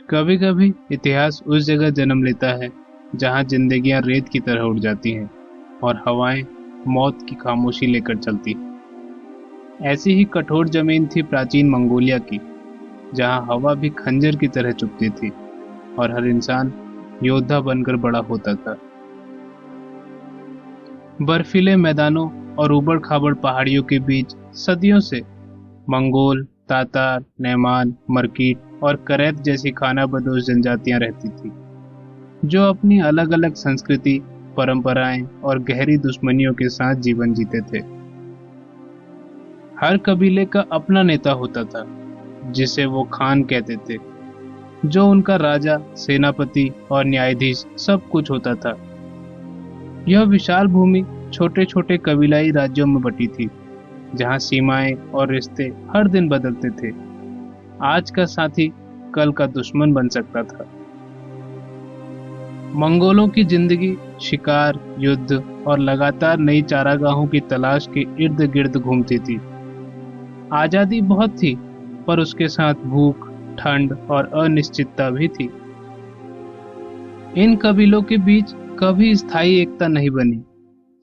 कभी कभी इतिहास उस जगह जन्म लेता है जहां जिंदगियां रेत की तरह उड़ जाती हैं और हवाएं मौत की खामोशी लेकर चलती हैं। ऐसी ही कठोर जमीन थी प्राचीन मंगोलिया की, जहां हवा भी खंजर की तरह चुभती थी और हर इंसान योद्धा बनकर बड़ा होता था। बर्फीले मैदानों और उबड़ खाबड़ पहाड़ियों के बीच सदियों से मंगोल, तातार, नैमान, मरकीट और करैत जैसी खानाबदोश जनजातियां रहती थी, जो अपनी अलग अलग संस्कृति, परंपराएं और गहरी दुश्मनियों के साथ जीवन जीते थे। हर कबीले का अपना नेता होता था, जिसे वो खान कहते थे, जो उनका राजा, सेनापति और न्यायाधीश सब कुछ होता था। यह विशाल भूमि छोटे छोटे कबीलाई राज्यों में बटी थी, जहां सीमाएं और रिश्ते हर दिन बदलते थे। आज का साथी कल का दुश्मन बन सकता था। मंगोलों की जिंदगी शिकार, युद्ध और लगातार नई चारागाहों की तलाश के इर्द गिर्द घूमती थी। आजादी बहुत थी, पर उसके साथ भूख, ठंड और अनिश्चितता भी थी। इन कबीलों के बीच कभी स्थायी एकता नहीं बनी।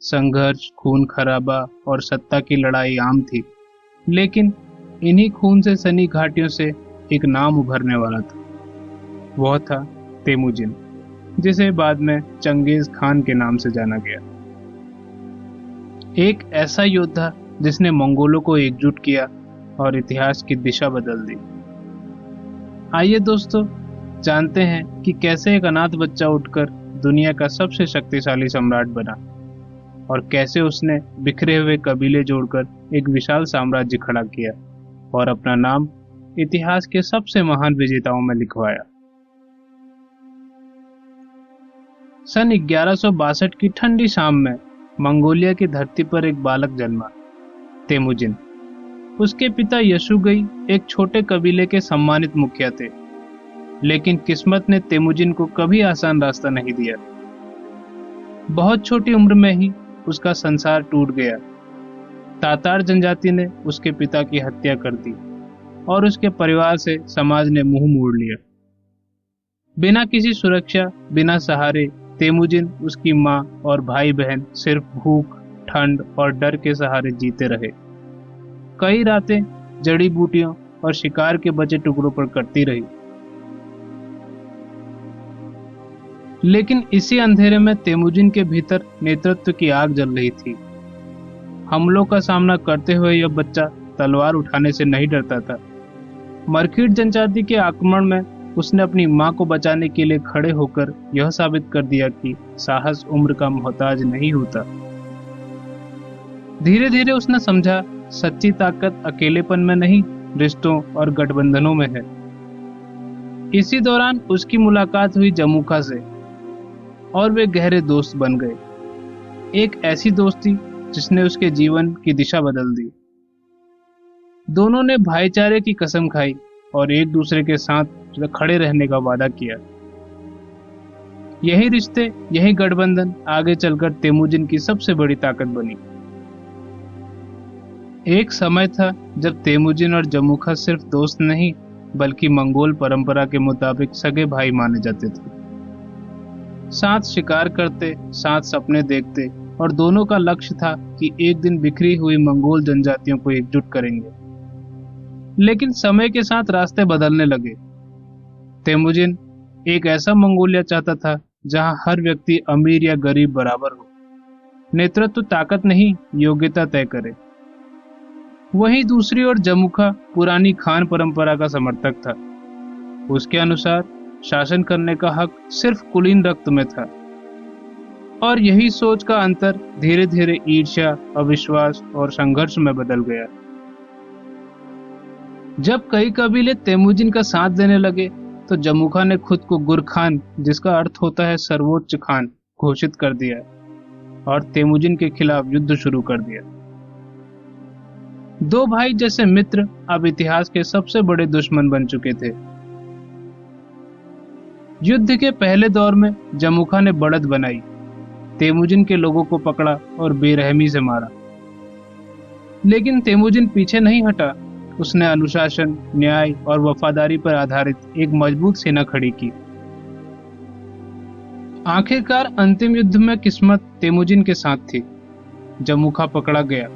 संघर्ष, खून खराबा और सत्ता की लड़ाई आम थी, लेकिन इन्हीं खून से सनी घाटियों से एक नाम उभरने वाला था। वह था तेमुजिन, जिसे बाद में चंगेज खान के नाम से जाना गया। एक ऐसा योद्धा जिसने मंगोलों को एकजुट किया और इतिहास की दिशा बदल दी। आइए दोस्तों, जानते हैं कि कैसे एक अनाथ बच्चा उठकर दुनिया का सबसे शक्तिशाली सम्राट बना और कैसे उसने बिखरे हुए कबीले जोड़कर एक विशाल साम्राज्य खड़ा किया और अपना नाम इतिहास के सबसे महान विजेताओं में लिखवाया। सन 1162 की ठंडी शाम में मंगोलिया की धरती पर एक बालक जन्मा, तेमुजिन। उसके पिता यशुगई एक छोटे कबीले के सम्मानित मुखिया थे, लेकिन किस्मत ने तेमुजिन को कभी आसान रास्ता नहीं दिया। बहुत छोटी उम्र में ही उसका संसार टूट गया। तातार जनजाति ने उसके पिता की हत्या कर दी और उसके परिवार से समाज ने मुंह मोड़ लिया। बिना किसी सुरक्षा, बिना सहारे, तेमुजिन, उसकी माँ और भाई बहन सिर्फ भूख, ठंड और डर के सहारे जीते रहे। कई रातें जड़ी बूटियों और शिकार के बचे टुकड़ों पर कटती रही। लेकिन इसी अंधेरे में तेमुजिन के भीतर नेतृत्व की आग जल रही थी। हमलों का सामना करते हुए यह बच्चा तलवार उठाने से नहीं डरता था। मरकीट जनजाति के आक्रमण में उसने अपनी मां को बचाने के लिए खड़े होकर यह साबित कर दिया कि साहस उम्र का मोहताज नहीं होता। धीरे धीरे उसने समझा, सच्ची ताकत अकेलेपन में नहीं, रिश्तों और गठबंधनों में है। इसी दौरान उसकी मुलाकात हुई जमुखा से और वे गहरे दोस्त बन गए। एक ऐसी दोस्ती जिसने उसके जीवन की दिशा बदल दी। दोनों ने भाईचारे की कसम खाई और एक दूसरे के साथ खड़े रहने का वादा किया। यही रिश्ते, यही गठबंधन आगे चलकर तेमुजिन की सबसे बड़ी ताकत बनी। एक समय था जब तेमुजिन और जमुखा सिर्फ दोस्त नहीं, बल्कि मंगोल परंपरा के मुताबिक सगे भाई माने जाते थे। साथ शिकार करते, साथ सपने देखते और दोनों का लक्ष्य था कि एक दिन बिखरी हुई मंगोल जनजातियों को एकजुट करेंगे। लेकिन समय के साथ रास्ते बदलने लगे। तेमुजिन एक ऐसा मंगोलिया चाहता था जहां हर व्यक्ति अमीर या गरीब बराबर हो। नेतृत्व ताकत नहीं, योग्यता तय करे। वहीं दूसरी ओर जमुखा पुरानी खान परंपरा का समर्थक था। उसके अनुसार शासन करने का हक सिर्फ कुलीन रक्त में था। और यही सोच का अंतर धीरे धीरे ईर्ष्या, अविश्वास और संघर्ष में बदल गया। जब कई कबीले तेमुजिन का साथ देने लगे, तो जमुखा ने खुद को गुर खान, जिसका अर्थ होता है सर्वोच्च खान, घोषित कर दिया और तेमुजिन के खिलाफ युद्ध शुरू कर दिया। दो भाई जैसे मित्र अब इतिहास के सबसे बड़े दुश्मन बन चुके थे। युद्ध के पहले दौर में जमुखा ने बढ़त बनाई, तेमुजिन के लोगों को पकड़ा और बेरहमी से मारा। लेकिन तेमुजिन पीछे नहीं हटा। उसने अनुशासन, न्याय और वफादारी पर आधारित एक मजबूत सेना खड़ी की। आखिरकार अंतिम युद्ध में किस्मत तेमुजिन के साथ थी। जमुखा पकड़ा गया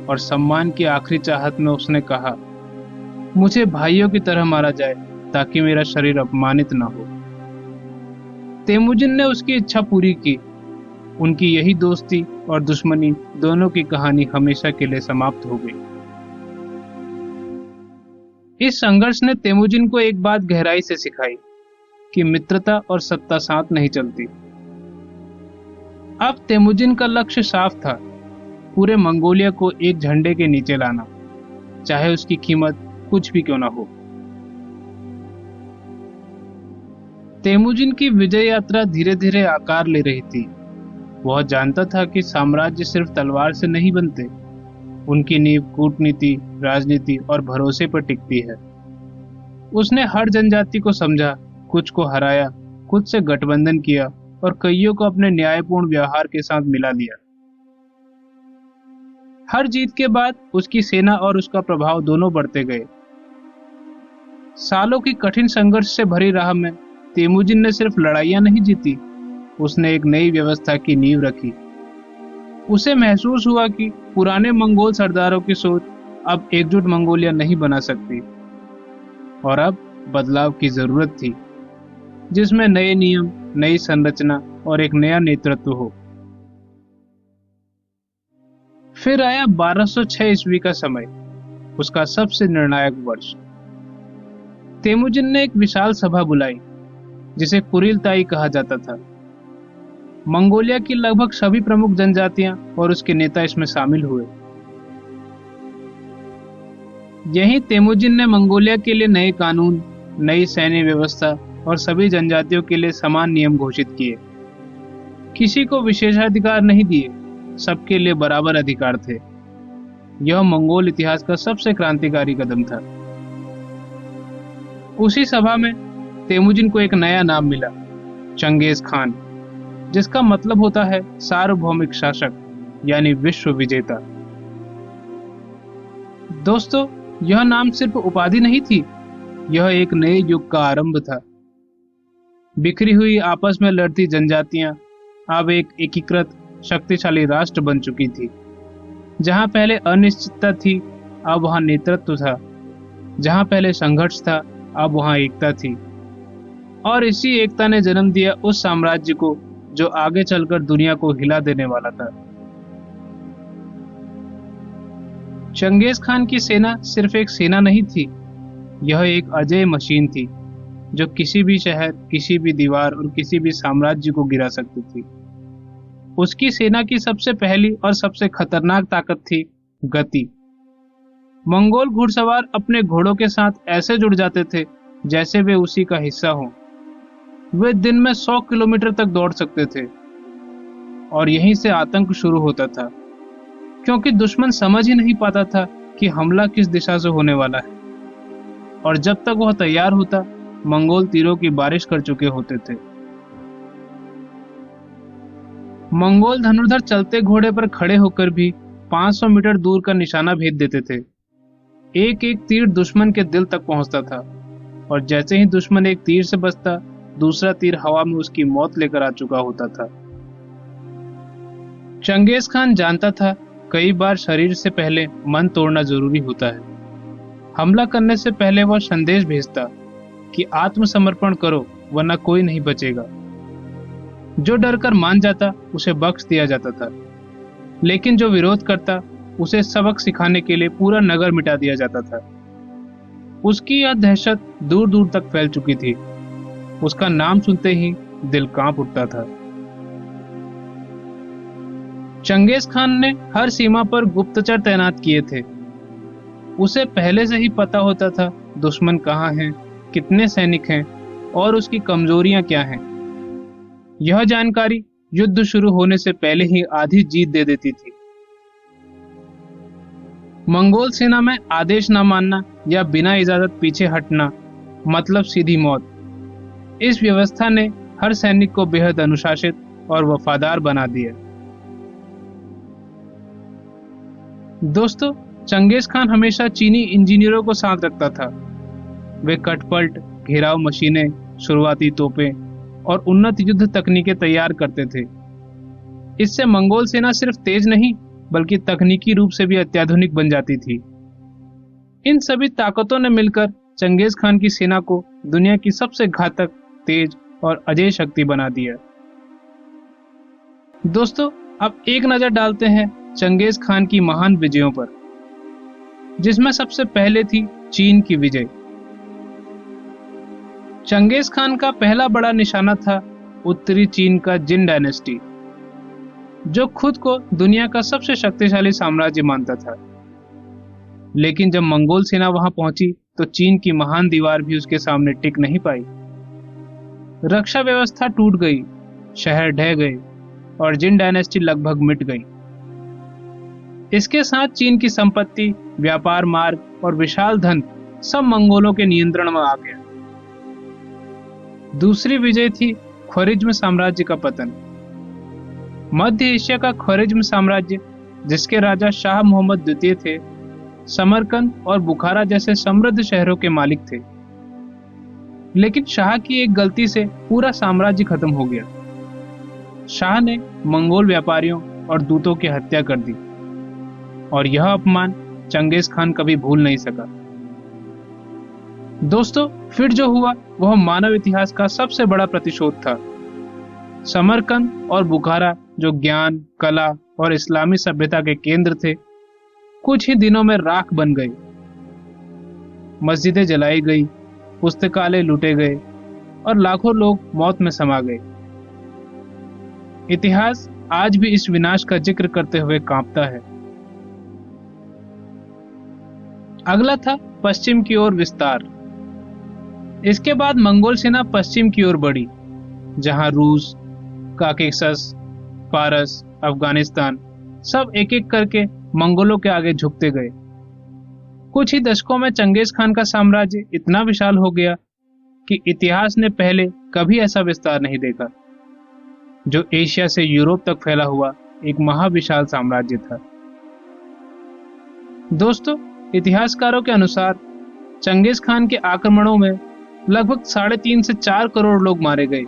और सम्मान की आखिरी चाहत में उसने कहा, मुझे भाइयों की तरह मारा जाए ताकि मेरा शरीर अपमानित ना हो। तेमुजिन ने उसकी इच्छा पूरी की। उनकी यही दोस्ती और दुश्मनी दोनों की कहानी हमेशा के लिए समाप्त हो गई। इस संघर्ष ने तेमुजिन को एक बात गहराई से सिखाई कि मित्रता और सत्ता साथ नहीं चलती। अब तेमुजिन का लक्ष्य साफ था, पूरे मंगोलिया को एक झंडे के नीचे लाना, चाहे उसकी कीमत कुछ भी क्यों ना हो। तेमुजिन की विजय यात्रा धीरे धीरे आकार ले रही थी। वह जानता था कि साम्राज्य सिर्फ तलवार से नहीं बनते, उनकी नींव कूटनीति, राजनीति और भरोसे पर टिकती है। उसने हर जनजाति को समझा, कुछ को हराया, कुछ से गठबंधन किया और कईयों को अपने न्यायपूर्ण व्यवहार के साथ मिला लिया। हर जीत के बाद उसकी सेना और उसका प्रभाव दोनों बढ़ते गए। सालों की कठिन संघर्ष से भरी राह में तेमुजिन ने सिर्फ लड़ाइयां नहीं जीती, उसने एक नई व्यवस्था की नींव रखी। उसे महसूस हुआ कि पुराने मंगोल सरदारों की सोच अब एकजुट मंगोलिया नहीं बना सकती और अब बदलाव की जरूरत थी, जिसमें नए नियम, नई संरचना और एक नया नेतृत्व हो। फिर आया 1206 ईस्वी का समय, उसका सबसे निर्णायक वर्ष। तेमुजिन ने एक विशाल सभा बुलाई, जिसे कुरिलताई कहा जाता था। मंगोलिया की लगभग सभी प्रमुख जनजातियां और उसके नेता इसमें शामिल हुए। यहीं तेमुजिन ने मंगोलिया के लिए नए कानून, नई सैन्य व्यवस्था और सभी जनजातियों के लिए समान नियम घोषित किए। किसी को विशेषाधिकार नहीं दिए, सबके लिए बराबर अधिकार थे। यह मंगोल इतिहास का सबसे क्रांतिकारी कदम था। उसी सभा में तेमुजिन को एक नया नाम मिला, चंगेज खान, जिसका मतलब होता है सार्वभौमिक शासक, यानी विश्व विजेता। दोस्तों, यह नाम सिर्फ उपाधि नहीं थी, यह एक नए युग का आरंभ था। बिखरी हुई आपस में लड़ती जनजातियां अब एक एकीकृत शक्तिशाली राष्ट्र बन चुकी थी। जहां पहले अनिश्चितता थी, अब वहां नेतृत्व था। जहां पहले संघर्ष था, अब वहां एकता थी। और इसी एकता ने जन्म दिया उस साम्राज्य को जो आगे चलकर दुनिया को हिला देने वाला था। चंगेज खान की सेना सिर्फ एक सेना नहीं थी, यह एक अजेय मशीन थी जो किसी भी शहर, किसी भी दीवार और किसी भी साम्राज्य को गिरा सकती थी। उसकी सेना की सबसे पहली और सबसे खतरनाक ताकत थी गति। मंगोल घुड़सवार अपने घोड़ों के साथ ऐसे जुड़ जाते थे जैसे वे उसी का हिस्सा हों। वे दिन में 100 किलोमीटर तक दौड़ सकते थे और यहीं से आतंक शुरू होता था, क्योंकि दुश्मन समझ ही नहीं पाता था कि हमला किस दिशा से होने वाला है। और जब तक वह तैयार होता, मंगोल तीरों की बारिश कर चुके होते थे। मंगोल धनुर्धर चलते घोड़े पर खड़े होकर भी 500 मीटर दूर का निशाना भेद देते थे। एक एक तीर दुश्मन के दिल तक पहुंचता था और जैसे ही दुश्मन एक तीर से बचता, दूसरा तीर हवा में उसकी मौत लेकर आ चुका होता था। चंगेज खान जानता था, कई बार शरीर से पहले मन तोड़ना जरूरी होता है। हमला करने से पहले वह संदेश भेजता कि आत्मसमर्पण करो, वरना कोई नहीं बचेगा। जो डरकर मान जाता, उसे बख्श दिया जाता था, लेकिन जो विरोध करता, उसे सबक सिखाने के लिए पूरा नगर मिटा दिया जाता था। उसकी यह दहशत दूर दूर तक फैल चुकी थी। उसका नाम सुनते ही दिल कांप उठता था। चंगेज खान ने हर सीमा पर गुप्तचर तैनात किए थे। उसे पहले से ही पता होता था दुश्मन कहाँ है, कितने सैनिक हैं और उसकी कमजोरियां क्या हैं। यह जानकारी युद्ध शुरू होने से पहले ही आधी जीत दे देती थी। मंगोल सेना में आदेश न मानना या बिना इजाजत पीछे हटना मतलब सीधी मौत। इस व्यवस्था ने हर सैनिक को बेहद अनुशासित और वफादार बना दिया। दोस्तों, चंगेज खान हमेशा चीनी इंजीनियरों को साथ रखता था। वे कटपल्ट, घेराव मशीनें, शुरुआती तोपें और उन्नत युद्ध तकनीकें तैयार करते थे। इससे मंगोल सेना सिर्फ तेज नहीं बल्कि तकनीकी रूप से भी अत्याधुनिक बन जाती थी। इन सभी ताकतों ने मिलकर चंगेज खान की सेना को दुनिया की सबसे घातक, तेज और अजेय शक्ति बना दिया। दोस्तों, अब एक नजर डालते हैं चंगेज खान की महान विजयों पर, जिसमें सबसे पहले थी चीन की विजय। चंगेज खान का पहला बड़ा निशाना था उत्तरी चीन का जिन डायनेस्टी, जो खुद को दुनिया का सबसे शक्तिशाली साम्राज्य मानता था। लेकिन जब मंगोल सेना वहां पहुंची तो चीन की महान दीवार भी उसके सामने टिक नहीं पाई। रक्षा व्यवस्था टूट गई, शहर ढह गए और जिन डायनेस्टी लगभग मिट गई। इसके साथ चीन की संपत्ति, व्यापार मार्ग और विशाल धन सब मंगोलों के नियंत्रण में आ गया। दूसरी विजय थी ख्वारिज्म साम्राज्य का पतन। मध्य एशिया का ख्वारिज्म साम्राज्य, जिसके राजा शाह मोहम्मद द्वितीय थे, समरकंद और बुखारा जैसे समृद्ध शहरों के मालिक थे। लेकिन शाह की एक गलती से पूरा साम्राज्य खत्म हो गया। शाह ने मंगोल व्यापारियों और दूतों की हत्या कर दी और यह अपमान चंगेज खान कभी भूल नहीं सका। दोस्तों, फिर जो हुआ वह मानव इतिहास का सबसे बड़ा प्रतिशोध था। समरकंद और बुखारा, जो ज्ञान, कला और इस्लामी सभ्यता के केंद्र थे, कुछ ही दिनों में राख बन गए। मस्जिदें जलाई गई, पुस्तकालय लूटे गए और लाखों लोग मौत में समा गए। इतिहास आज भी इस विनाश का जिक्र करते हुए कांपता है। अगला था पश्चिम की ओर विस्तार। इसके बाद मंगोल सेना पश्चिम की ओर बढ़ी, जहां रूस, काकेशस, पारस, अफगानिस्तान सब एक एक करके मंगोलों के आगे झुकते गए। कुछ ही दशकों में चंगेज खान का साम्राज्य इतना विशाल हो गया कि इतिहास ने पहले कभी ऐसा विस्तार नहीं देखा, जो एशिया से यूरोप तक फैला हुआ एक महाविशाल साम्राज्य था। दोस्तों, इतिहासकारों के अनुसार चंगेज खान के आक्रमणों में लगभग 3.5 से 4 करोड़ लोग मारे गए,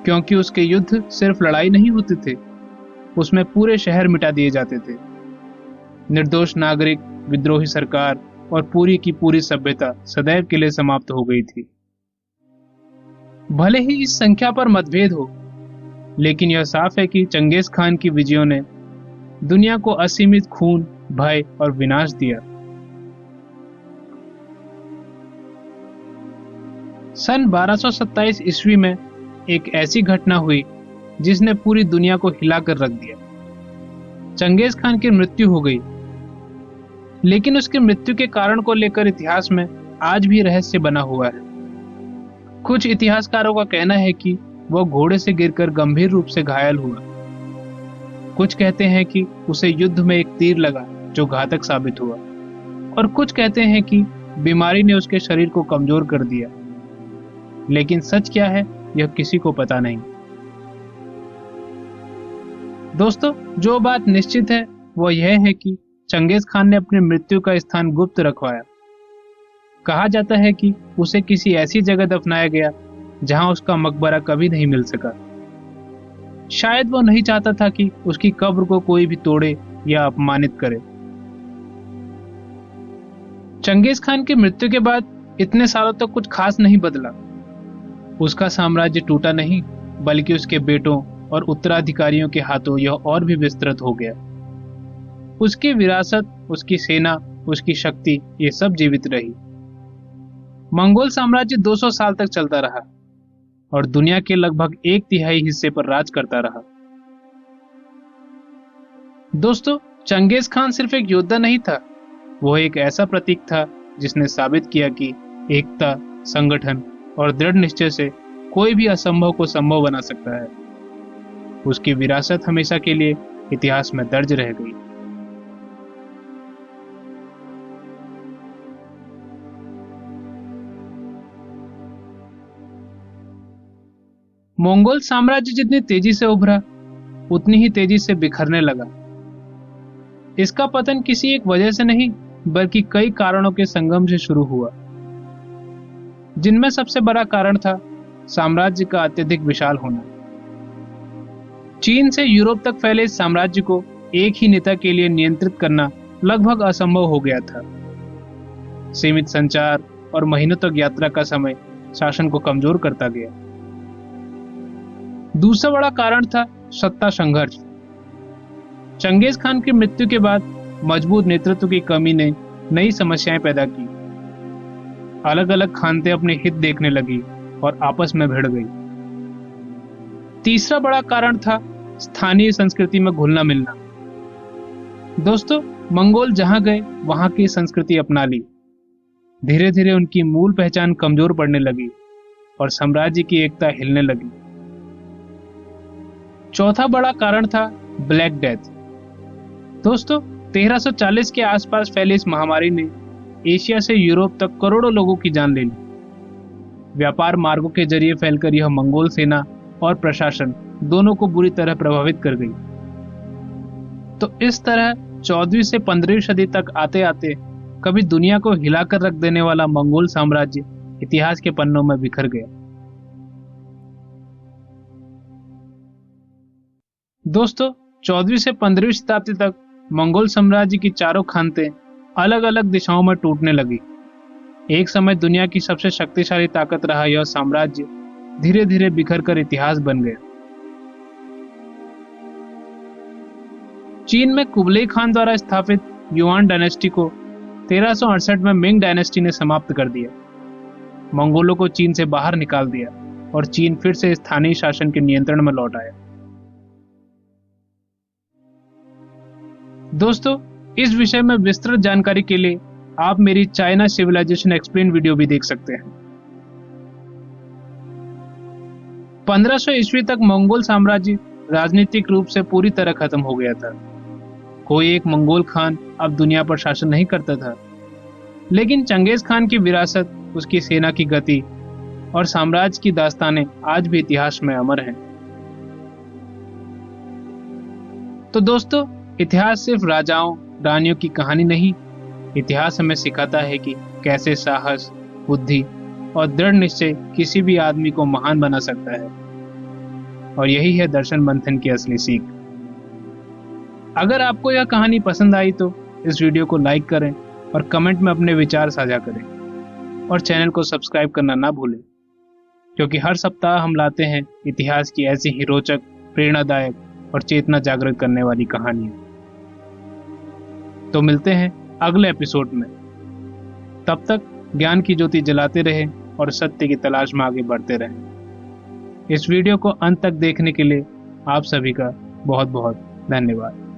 क्योंकि उसके युद्ध सिर्फ लड़ाई नहीं होते थे, उसमें पूरे शहर मिटा दिए जाते थे। निर्दोष नागरिक, विद्रोही सरकार और पूरी की पूरी सभ्यता सदैव के लिए समाप्त हो गई थी। भले ही इस संख्या पर मतभेद हो, लेकिन यह साफ है कि चंगेज खान की विजयों ने दुनिया को असीमित खून, भय और विनाश दिया। सन 1227 ईस्वी में एक ऐसी घटना हुई जिसने पूरी दुनिया को हिलाकर रख दिया। चंगेज खान की मृत्यु हो गई, लेकिन उसकी मृत्यु के कारण को लेकर इतिहास में आज भी रहस्य बना हुआ है। कुछ इतिहासकारों का कहना है कि वह घोड़े से गिरकर गंभीर रूप से घायल हुआ। कुछ कहते हैं कि उसे युद्ध में एक तीर लगा जो घातक साबित हुआ, और कुछ कहते हैं कि बीमारी ने उसके शरीर को कमजोर कर दिया। लेकिन सच क्या है, यह किसी को पता नहीं। दोस्तों, जो बात निश्चित है वह यह है कि चंगेज खान ने अपनी मृत्यु का स्थान गुप्त रखवाया। कहा जाता है कि उसे किसी ऐसी जगह दफनाया गया जहां उसका मकबरा कभी नहीं मिल सका। शायद वो नहीं चाहता था कि उसकी कब्र को कोई भी तोड़े या अपमानित करे। चंगेज खान की मृत्यु के बाद इतने सालों तक कुछ खास नहीं बदला। उसका साम्राज्य टूटा नहीं, बल्कि उसके बेटों और उत्तराधिकारियों के हाथों यह और भी विस्तृत हो गया। उसकी विरासत, उसकी सेना, उसकी शक्ति, ये सब जीवित रही। मंगोल साम्राज्य 200 साल तक चलता रहा और दुनिया के लगभग 1/3 हिस्से पर राज करता रहा। दोस्तों, चंगेज खान सिर्फ एक योद्धा नहीं था, वह एक ऐसा प्रतीक था जिसने साबित किया कि एकता, संगठन और दृढ़ निश्चय से कोई भी असंभव को संभव बना सकता है। उसकी विरासत हमेशा के लिए इतिहास में दर्ज रह गई। मंगोल साम्राज्य जितनी तेजी से उभरा, उतनी ही तेजी से बिखरने लगा। इसका पतन किसी एक वजह से नहीं बल्कि कई कारणों के संगम से शुरू हुआ, जिनमें सबसे बड़ा कारण था साम्राज्य का अत्यधिक विशाल होना। चीन से यूरोप तक फैले इस साम्राज्य को एक ही नेता के लिए नियंत्रित करना लगभग असंभव हो गया था। सीमित संचार और महीनों तक यात्रा का समय शासन को कमजोर करता गया। दूसरा बड़ा कारण था सत्ता संघर्ष। चंगेज खान की मृत्यु के बाद मजबूत नेतृत्व की कमी ने नई समस्याएं पैदा की। अलग अलग खानतें अपने हित देखने लगी और आपस में भिड़ गई। तीसरा बड़ा कारण था स्थानीय संस्कृति में घुलना मिलना। दोस्तों, मंगोल जहां गए वहां की संस्कृति अपना ली। धीरे धीरे उनकी मूल पहचान कमजोर पड़ने लगी और साम्राज्य की एकता हिलने लगी। चौथा बड़ा कारण था ब्लैक डेथ। दोस्तों, 1340 के आसपास फैली इस महामारी ने एशिया से यूरोप तक करोड़ों लोगों की जान ले ली। व्यापार मार्गों के जरिए फैलकर यह मंगोल सेना और प्रशासन दोनों को बुरी तरह प्रभावित कर गई। तो इस तरह 14वीं से 15वीं सदी तक आते आते कभी दुनिया को हिलाकर रख देने वाला मंगोल साम्राज्य इतिहास के पन्नों में बिखर गया। दोस्तों, 14वीं से 15वीं शताब्दी तक मंगोल साम्राज्य की चारों खानतें अलग अलग दिशाओं में टूटने लगी। एक समय दुनिया की सबसे शक्तिशाली ताकत रहा यह साम्राज्य धीरे धीरे बिखर कर इतिहास बन गया। चीन में कुबलई खान द्वारा स्थापित युआन डायनेस्टी को 1368 में मिंग डायनेस्टी ने समाप्त कर दिया। मंगोलों को चीन से बाहर निकाल दिया और चीन फिर से स्थानीय शासन के नियंत्रण में लौट आया। दोस्तों, इस विषय में विस्तृत जानकारी के लिए आप मेरी चाइना सिविलाइजेशन एक्सप्लेन वीडियो भी देख सकते हैं। 1500 ईस्वी तक मंगोल साम्राज्य राजनीतिक रूप से पूरी तरह खत्म हो गया था। कोई एक मंगोल खान अब दुनिया पर शासन नहीं करता था, लेकिन चंगेज खान की विरासत, उसकी सेना की गति और साम्राज्य की दास्तानें आज भी इतिहास में अमर हैं। तो दोस्तों, इतिहास सिर्फ राजाओं रानियों की कहानी नहीं, इतिहास हमें सिखाता है कि कैसे साहस, बुद्धि और दृढ़ निश्चय किसी भी आदमी को महान बना सकता है। और यही है दर्शन मंथन की असली सीख। अगर आपको यह कहानी पसंद आई तो इस वीडियो को लाइक करें और कमेंट में अपने विचार साझा करें और चैनल को सब्सक्राइब करना ना भूलें, क्योंकि हर सप्ताह हम लाते हैं इतिहास की ऐसी ही रोचक, प्रेरणादायक और चेतना जागृत करने वाली कहानियां। तो मिलते हैं अगले एपिसोड में। तब तक ज्ञान की ज्योति जलाते रहें और सत्य की तलाश में आगे बढ़ते रहें। इस वीडियो को अंत तक देखने के लिए आप सभी का बहुत बहुत धन्यवाद।